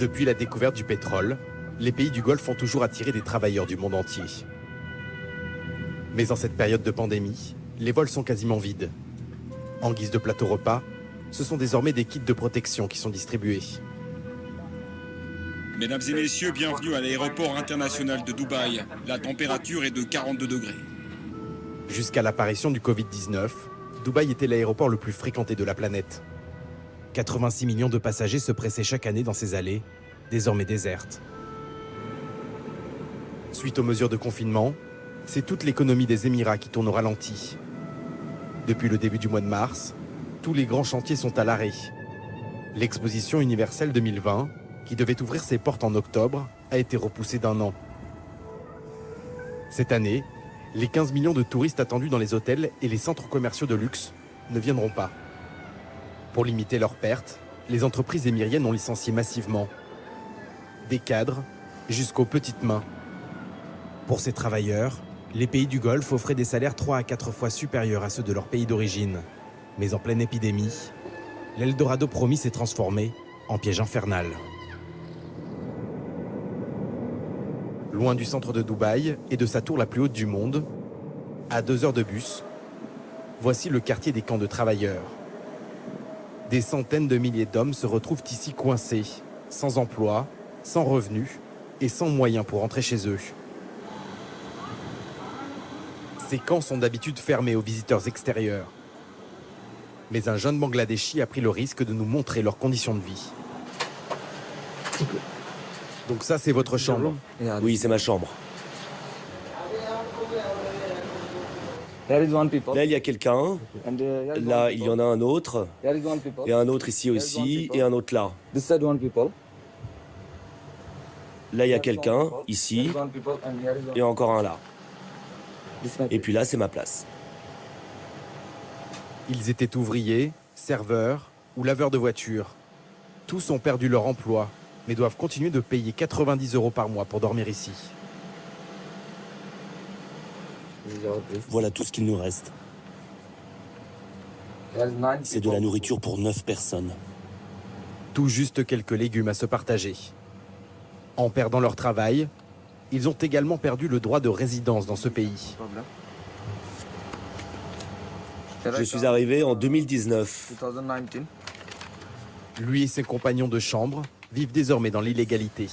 Depuis la découverte du pétrole, les pays du Golfe ont toujours attiré des travailleurs du monde entier. Mais en cette période de pandémie, les vols sont quasiment vides. En guise de plateau repas, ce sont désormais des kits de protection qui sont distribués. Mesdames et messieurs, bienvenue à l'aéroport international de Dubaï. La température est de 42 degrés. Jusqu'à l'apparition du Covid-19, Dubaï était l'aéroport le plus fréquenté de la planète. 86 millions de passagers se pressaient chaque année dans ces allées, désormais désertes. Suite aux mesures de confinement, c'est toute l'économie des Émirats qui tourne au ralenti. Depuis le début du mois de mars, tous les grands chantiers sont à l'arrêt. L'exposition universelle 2020, qui devait ouvrir ses portes en octobre, a été repoussée d'1 an. Cette année, les 15 millions de touristes attendus dans les hôtels et les centres commerciaux de luxe ne viendront pas. Pour limiter leurs pertes, les entreprises émiriennes ont licencié massivement. Des cadres jusqu'aux petites mains. Pour ces travailleurs, les pays du Golfe offraient des salaires 3 à 4 fois supérieurs à ceux de leur pays d'origine. Mais en pleine épidémie, l'Eldorado promis s'est transformé en piège infernal. Loin du centre de Dubaï et de sa tour la plus haute du monde, à 2 heures de bus, voici le quartier des camps de travailleurs. Des centaines de milliers d'hommes se retrouvent ici coincés, sans emploi, sans revenus et sans moyens pour rentrer chez eux. Ces camps sont d'habitude fermés aux visiteurs extérieurs. Mais un jeune Bangladeshi a pris le risque de nous montrer leurs conditions de vie. Donc ça, c'est votre chambre? Oui, c'est ma chambre. Là, il y a quelqu'un. Là, il y en a un autre. Et un autre ici aussi. Et un autre là. Là, il y a quelqu'un ici. Et encore un là. Et puis là, c'est ma place. Ils étaient ouvriers, serveurs ou laveurs de voitures. Tous ont perdu leur emploi, mais doivent continuer de payer 90 € par mois pour dormir ici. Voilà tout ce qu'il nous reste. C'est de la nourriture pour 9 personnes. Tout juste quelques légumes à se partager. En perdant leur travail, ils ont également perdu le droit de résidence dans ce pays. Je suis arrivé en 2019. Lui et ses compagnons de chambre vivent désormais dans l'illégalité.